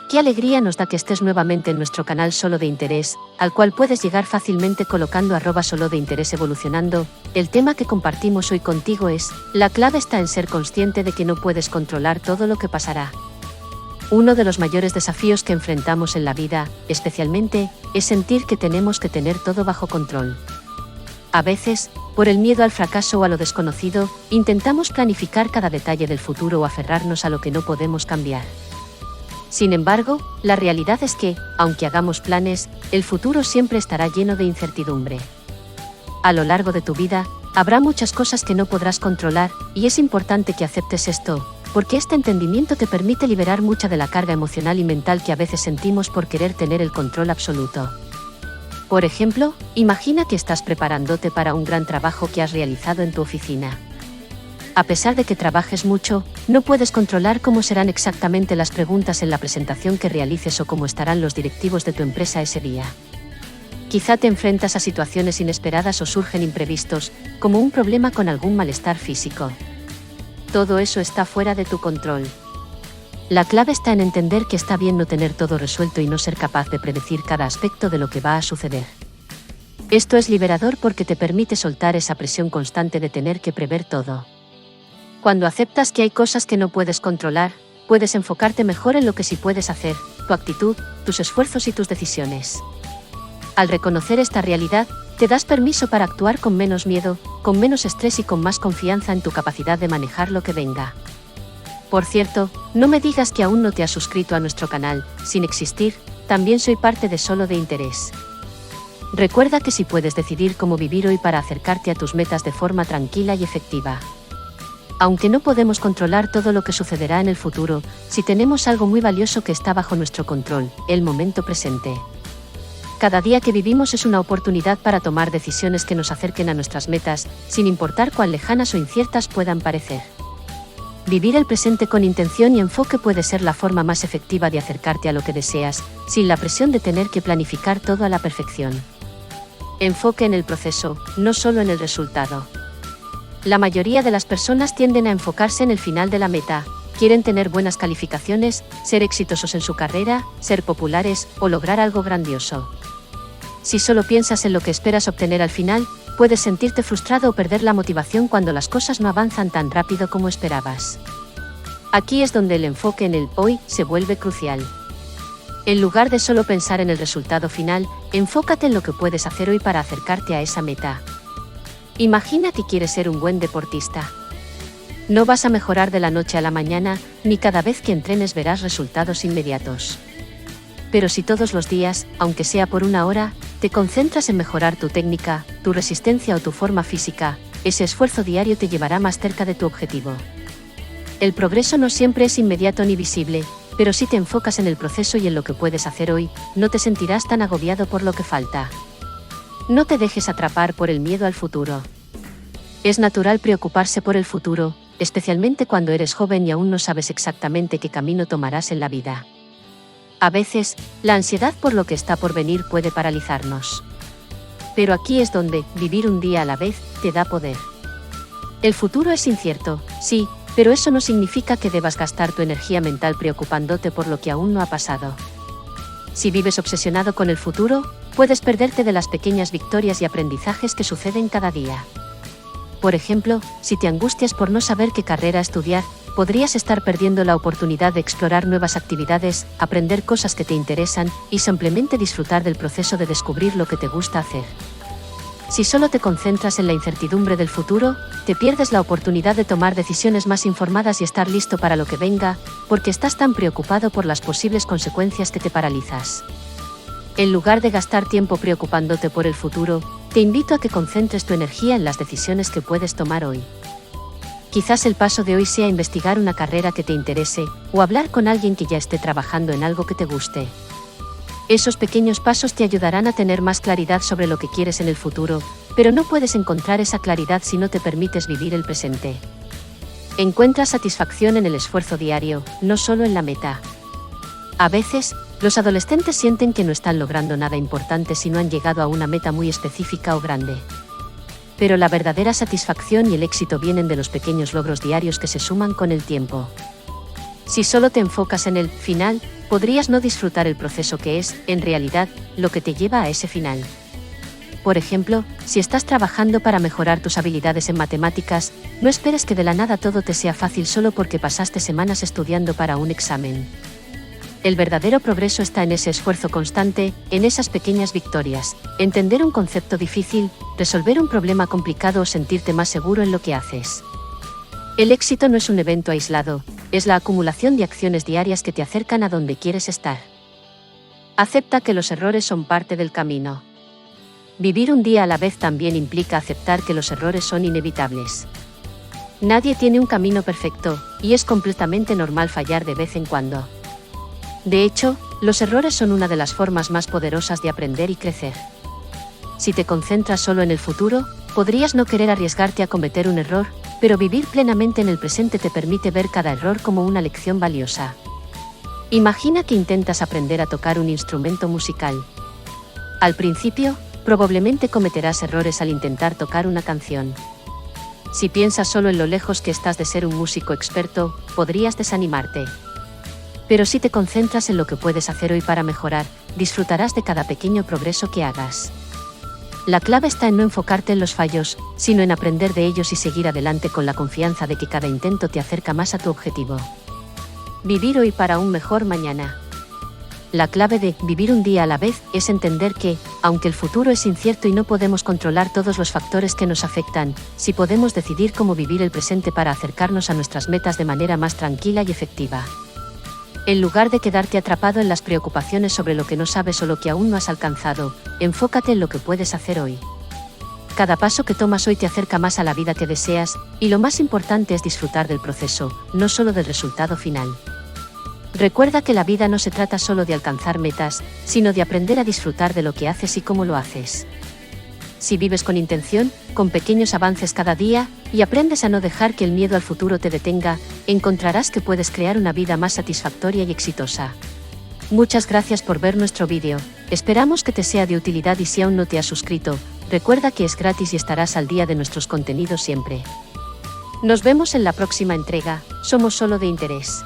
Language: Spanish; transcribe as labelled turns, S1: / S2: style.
S1: Qué alegría nos da que estés nuevamente en nuestro canal Solo de Interés, al cual puedes llegar fácilmente colocando @solo de interés evolucionando. El tema que compartimos hoy contigo es, la clave está en ser consciente de que no puedes controlar todo lo que pasará. Uno de los mayores desafíos que enfrentamos en la vida, especialmente, es sentir que tenemos que tener todo bajo control. A veces, por el miedo al fracaso o a lo desconocido, intentamos planificar cada detalle del futuro o aferrarnos a lo que no podemos cambiar. Sin embargo, la realidad es que, aunque hagamos planes, el futuro siempre estará lleno de incertidumbre. A lo largo de tu vida, habrá muchas cosas que no podrás controlar, y es importante que aceptes esto, porque este entendimiento te permite liberar mucha de la carga emocional y mental que a veces sentimos por querer tener el control absoluto. Por ejemplo, imagina que estás preparándote para un gran trabajo que has realizado en tu oficina. A pesar de que trabajes mucho, no puedes controlar cómo serán exactamente las preguntas en la presentación que realices o cómo estarán los directivos de tu empresa ese día. Quizá te enfrentas a situaciones inesperadas o surgen imprevistos, como un problema con algún malestar físico. Todo eso está fuera de tu control. La clave está en entender que está bien no tener todo resuelto y no ser capaz de predecir cada aspecto de lo que va a suceder. Esto es liberador porque te permite soltar esa presión constante de tener que prever todo. Cuando aceptas que hay cosas que no puedes controlar, puedes enfocarte mejor en lo que sí puedes hacer, tu actitud, tus esfuerzos y tus decisiones. Al reconocer esta realidad, te das permiso para actuar con menos miedo, con menos estrés y con más confianza en tu capacidad de manejar lo que venga. Por cierto, no me digas que aún no te has suscrito a nuestro canal, sin existir, también soy parte de Solo de Interés. Recuerda que si puedes decidir cómo vivir hoy para acercarte a tus metas de forma tranquila y efectiva. Aunque no podemos controlar todo lo que sucederá en el futuro, sí tenemos algo muy valioso que está bajo nuestro control, el momento presente. Cada día que vivimos es una oportunidad para tomar decisiones que nos acerquen a nuestras metas, sin importar cuán lejanas o inciertas puedan parecer. Vivir el presente con intención y enfoque puede ser la forma más efectiva de acercarte a lo que deseas, sin la presión de tener que planificar todo a la perfección. Enfoque en el proceso, no solo en el resultado. La mayoría de las personas tienden a enfocarse en el final de la meta. Quieren tener buenas calificaciones, ser exitosos en su carrera, ser populares o lograr algo grandioso. Si solo piensas en lo que esperas obtener al final, puedes sentirte frustrado o perder la motivación cuando las cosas no avanzan tan rápido como esperabas. Aquí es donde el enfoque en el hoy se vuelve crucial. En lugar de solo pensar en el resultado final, enfócate en lo que puedes hacer hoy para acercarte a esa meta. Imagina que quieres ser un buen deportista. No vas a mejorar de la noche a la mañana, ni cada vez que entrenes verás resultados inmediatos. Pero si todos los días, aunque sea por una hora, te concentras en mejorar tu técnica, tu resistencia o tu forma física, ese esfuerzo diario te llevará más cerca de tu objetivo. El progreso no siempre es inmediato ni visible, pero si te enfocas en el proceso y en lo que puedes hacer hoy, no te sentirás tan agobiado por lo que falta. No te dejes atrapar por el miedo al futuro. Es natural preocuparse por el futuro, especialmente cuando eres joven y aún no sabes exactamente qué camino tomarás en la vida. A veces, la ansiedad por lo que está por venir puede paralizarnos. Pero aquí es donde, vivir un día a la vez, te da poder. El futuro es incierto, sí, pero eso no significa que debas gastar tu energía mental preocupándote por lo que aún no ha pasado. Si vives obsesionado con el futuro, puedes perderte de las pequeñas victorias y aprendizajes que suceden cada día. Por ejemplo, si te angustias por no saber qué carrera estudiar, podrías estar perdiendo la oportunidad de explorar nuevas actividades, aprender cosas que te interesan y simplemente disfrutar del proceso de descubrir lo que te gusta hacer. Si solo te concentras en la incertidumbre del futuro, te pierdes la oportunidad de tomar decisiones más informadas y estar listo para lo que venga, porque estás tan preocupado por las posibles consecuencias que te paralizas. En lugar de gastar tiempo preocupándote por el futuro, te invito a que concentres tu energía en las decisiones que puedes tomar hoy. Quizás el paso de hoy sea investigar una carrera que te interese, o hablar con alguien que ya esté trabajando en algo que te guste. Esos pequeños pasos te ayudarán a tener más claridad sobre lo que quieres en el futuro, pero no puedes encontrar esa claridad si no te permites vivir el presente. Encuentra satisfacción en el esfuerzo diario, no solo en la meta. A veces, los adolescentes sienten que no están logrando nada importante si no han llegado a una meta muy específica o grande. Pero la verdadera satisfacción y el éxito vienen de los pequeños logros diarios que se suman con el tiempo. Si solo te enfocas en el final, podrías no disfrutar el proceso que es, en realidad, lo que te lleva a ese final. Por ejemplo, si estás trabajando para mejorar tus habilidades en matemáticas, no esperes que de la nada todo te sea fácil solo porque pasaste semanas estudiando para un examen. El verdadero progreso está en ese esfuerzo constante, en esas pequeñas victorias, entender un concepto difícil, resolver un problema complicado o sentirte más seguro en lo que haces. El éxito no es un evento aislado, es la acumulación de acciones diarias que te acercan a donde quieres estar. Acepta que los errores son parte del camino. Vivir un día a la vez también implica aceptar que los errores son inevitables. Nadie tiene un camino perfecto, y es completamente normal fallar de vez en cuando. De hecho, los errores son una de las formas más poderosas de aprender y crecer. Si te concentras solo en el futuro, podrías no querer arriesgarte a cometer un error, pero vivir plenamente en el presente te permite ver cada error como una lección valiosa. Imagina que intentas aprender a tocar un instrumento musical. Al principio, probablemente cometerás errores al intentar tocar una canción. Si piensas solo en lo lejos que estás de ser un músico experto, podrías desanimarte. Pero si te concentras en lo que puedes hacer hoy para mejorar, disfrutarás de cada pequeño progreso que hagas. La clave está en no enfocarte en los fallos, sino en aprender de ellos y seguir adelante con la confianza de que cada intento te acerca más a tu objetivo. Vivir hoy para un mejor mañana. La clave de vivir un día a la vez es entender que, aunque el futuro es incierto y no podemos controlar todos los factores que nos afectan, sí podemos decidir cómo vivir el presente para acercarnos a nuestras metas de manera más tranquila y efectiva. En lugar de quedarte atrapado en las preocupaciones sobre lo que no sabes o lo que aún no has alcanzado, enfócate en lo que puedes hacer hoy. Cada paso que tomas hoy te acerca más a la vida que deseas, y lo más importante es disfrutar del proceso, no solo del resultado final. Recuerda que la vida no se trata solo de alcanzar metas, sino de aprender a disfrutar de lo que haces y cómo lo haces. Si vives con intención, con pequeños avances cada día, y aprendes a no dejar que el miedo al futuro te detenga, encontrarás que puedes crear una vida más satisfactoria y exitosa. Muchas gracias por ver nuestro vídeo, esperamos que te sea de utilidad y si aún no te has suscrito, recuerda que es gratis y estarás al día de nuestros contenidos siempre. Nos vemos en la próxima entrega, somos Solo de Interés.